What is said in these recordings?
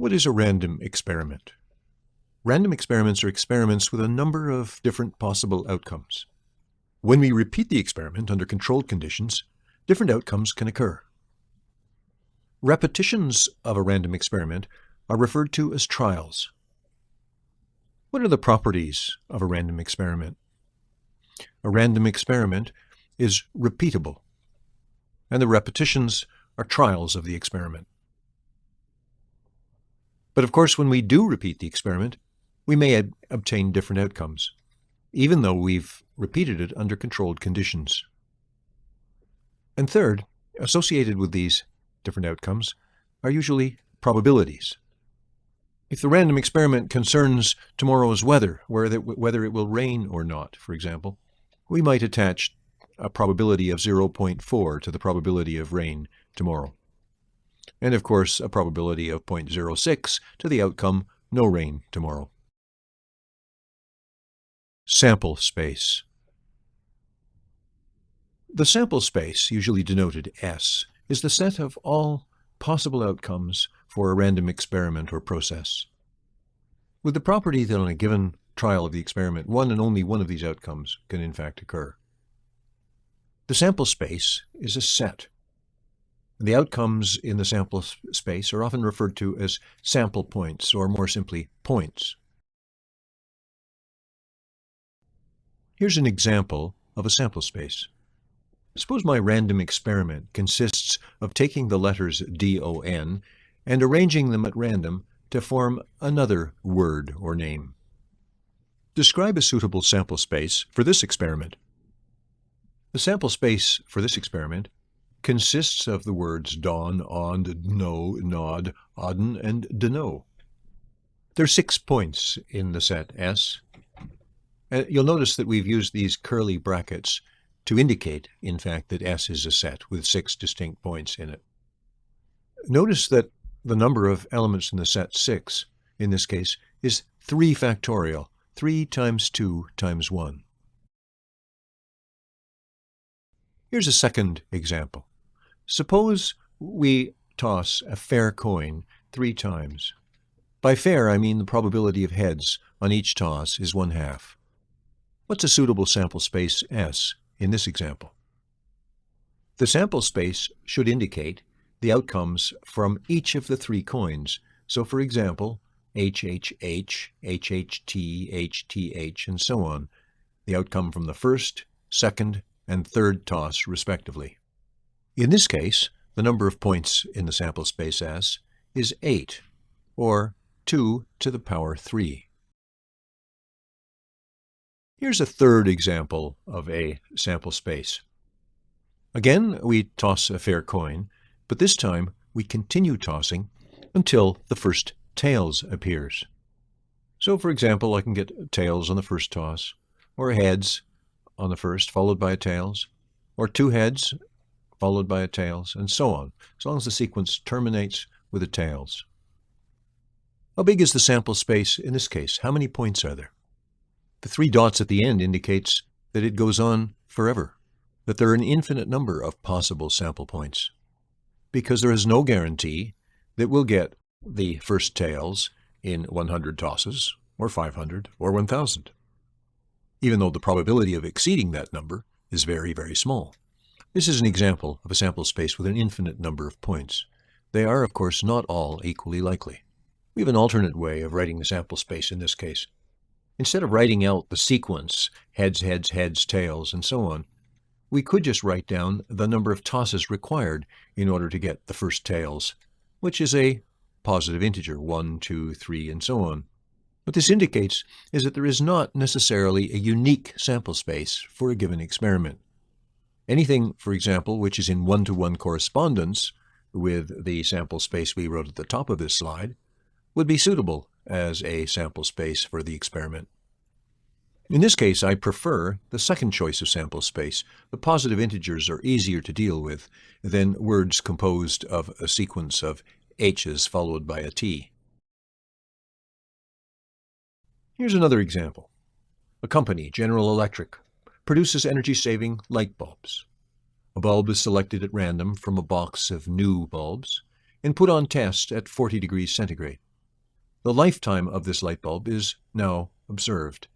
What is a random experiment? Random experiments are experiments with a number of different possible outcomes. When we repeat the experiment under controlled conditions, different outcomes can occur. Repetitions of a random experiment are referred to as trials. What are the properties of a random experiment? A random experiment is repeatable, and the repetitions are trials of the experiment. But of course, when we do repeat the experiment, we may obtain different outcomes, even though we've repeated it under controlled conditions. And third, associated with these different outcomes are usually probabilities. If the random experiment concerns tomorrow's weather, whether it will rain or not, for example, we might attach a probability of 0.4 to the probability of rain tomorrow. And of course, a probability of 0.06 to the outcome, no rain tomorrow. Sample space. The sample space, usually denoted S, is the set of all possible outcomes for a random experiment or process, with the property that on a given trial of the experiment, one and only one of these outcomes can in fact occur. The sample space is a set. The outcomes in the sample space are often referred to as sample points, or more simply, points. Here's an example of a sample space. Suppose my random experiment consists of taking the letters DON and arranging them at random to form another word or name. Describe a suitable sample space for this experiment. The sample space for this experiment consists of the words don, ond, no, nod, odden, and dno. There are 6 points in the set S. You'll notice that we've used these curly brackets to indicate, in fact, that S is a set with 6 distinct points in it. Notice that the number of elements in the set 6, in this case, is 3 factorial, 3 times 2 times 1. Here's a second example. Suppose we toss a fair coin 3 times. By fair, I mean the probability of heads on each toss is 1/2. What's a suitable sample space S in this example? The sample space should indicate the outcomes from each of the 3 coins. So, for example, HHH, HHT, HTH, and so on, the outcome from the first, second, and third toss, respectively. In this case, the number of points in the sample space S is 8, or 2 to the power 3. Here's a third example of a sample space. Again, we toss a fair coin, but this time we continue tossing until the first tails appears. So, for example, I can get tails on the first toss, or heads on the first, followed by a tails, or 2 heads followed by a tails, and so on, as long as the sequence terminates with a tails. How big is the sample space in this case? How many points are there? The 3 dots at the end indicates that it goes on forever, that there are an infinite number of possible sample points, because there is no guarantee that we'll get the first tails in 100 tosses, or 500, or 1,000, even though the probability of exceeding that number is very, very small. This is an example of a sample space with an infinite number of points. They are, of course, not all equally likely. We have an alternate way of writing the sample space in this case. Instead of writing out the sequence, heads, heads, heads, tails, and so on, we could just write down the number of tosses required in order to get the first tails, which is a positive integer, 1, 2, 3, and so on. What this indicates is that there is not necessarily a unique sample space for a given experiment. Anything, for example, which is in 1-to-1 correspondence with the sample space we wrote at the top of this slide, would be suitable as a sample space for the experiment. In this case, I prefer the second choice of sample space. The positive integers are easier to deal with than words composed of a sequence of H's followed by a T. Here's another example. A company, General Electric, produces energy-saving light bulbs. A bulb is selected at random from a box of new bulbs and put on test at 40 degrees centigrade. The lifetime of this light bulb is now observed.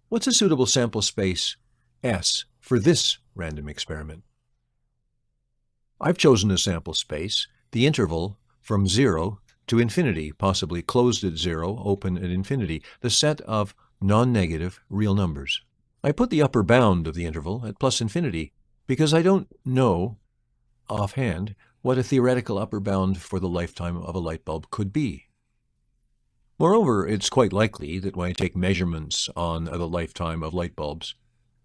What's a suitable sample space S for this random experiment? I've chosen a sample space, the interval from 0 to infinity, possibly closed at 0, open at infinity, the set of non-negative real numbers. I put the upper bound of the interval at plus infinity because I don't know offhand what a theoretical upper bound for the lifetime of a light bulb could be. Moreover, it's quite likely that when I take measurements on the lifetime of light bulbs,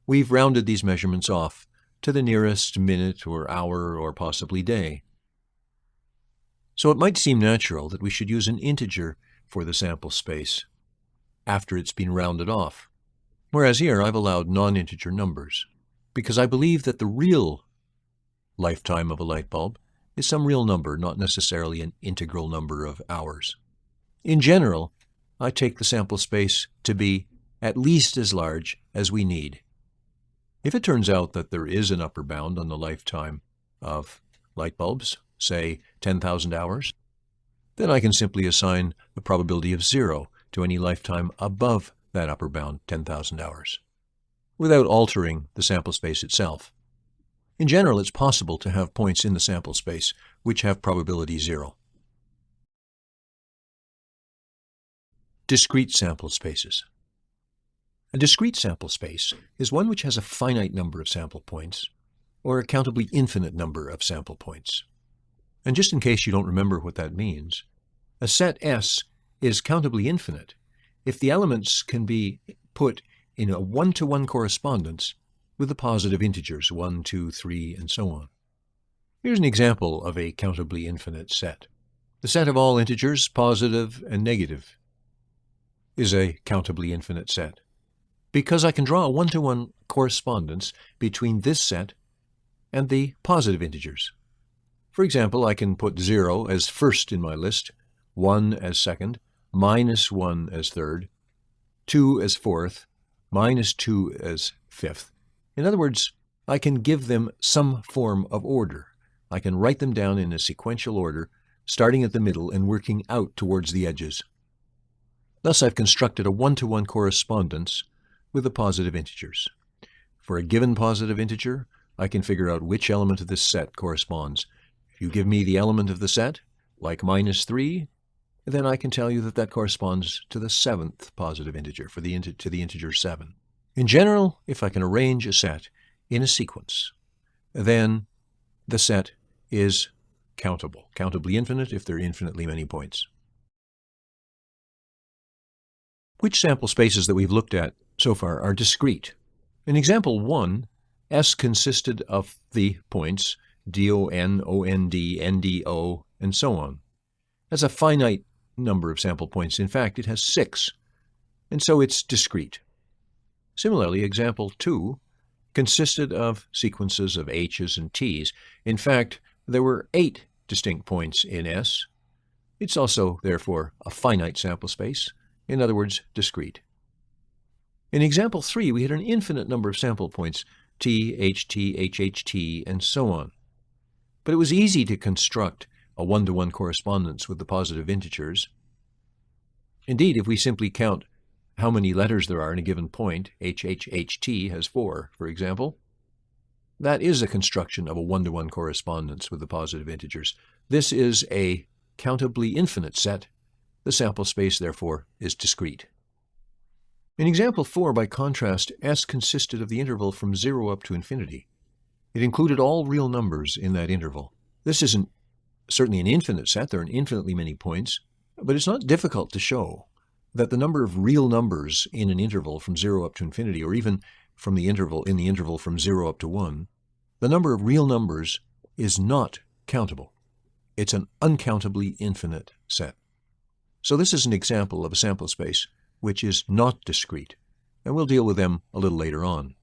we've rounded these measurements off to the nearest minute or hour or possibly day. So it might seem natural that we should use an integer for the sample space after it's been rounded off, whereas here I've allowed non-integer numbers, because I believe that the real lifetime of a light bulb is some real number, not necessarily an integral number of hours. In general, I take the sample space to be at least as large as we need. If it turns out that there is an upper bound on the lifetime of light bulbs, say 10,000 hours, then I can simply assign the probability of 0 to any lifetime above that upper bound, 10,000 hours, without altering the sample space itself. In general, it's possible to have points in the sample space which have probability 0. Discrete sample spaces. A discrete sample space is one which has a finite number of sample points, or a countably infinite number of sample points. And just in case you don't remember what that means, a set S is countably infinite if the elements can be put in a one-to-one correspondence with the positive integers 1, 2, 3, and so on. Here's an example of a countably infinite set. The set of all integers, positive and negative, is a countably infinite set, because I can draw a one-to-one correspondence between this set and the positive integers. For example, I can put 0 as first in my list, 1 as second, minus 1 as third, 2 as fourth, minus 2 as fifth. In other words, I can give them some form of order. I can write them down in a sequential order, starting at the middle and working out towards the edges. Thus, I've constructed a one-to-one correspondence with the positive integers. For a given positive integer, I can figure out which element of this set corresponds. If you give me the element of the set, like minus 3, then I can tell you that that corresponds to the 7th positive integer, to the integer 7. In general, if I can arrange a set in a sequence, then the set is countable, countably infinite if there are infinitely many points. Which sample spaces that we've looked at so far are discrete? In example 1, S consisted of the points DON, OND, NDO, and so on. That's a finite number of sample points. In fact, it has 6, and so it's discrete. Similarly, example 2 consisted of sequences of H's and T's. In fact, there were 8 distinct points in S. It's also, therefore, a finite sample space. In other words, discrete. In example 3, we had an infinite number of sample points, T, HT, HHT, and so on. But it was easy to construct a one-to-one correspondence with the positive integers. Indeed, if we simply count how many letters there are in a given point, HHHT has 4, for example, that is a construction of a one-to-one correspondence with the positive integers. This is a countably infinite set. The sample space, therefore, is discrete. In example 4, by contrast, S consisted of the interval from 0 up to infinity. It included all real numbers in that interval. This isn't certainly an infinite set. There are infinitely many points, but it's not difficult to show that the number of real numbers in an interval from 0 up to infinity, or even from the interval from 0 up to 1, the number of real numbers is not countable. It's an uncountably infinite set. So this is an example of a sample space which is not discrete, and we'll deal with them a little later on.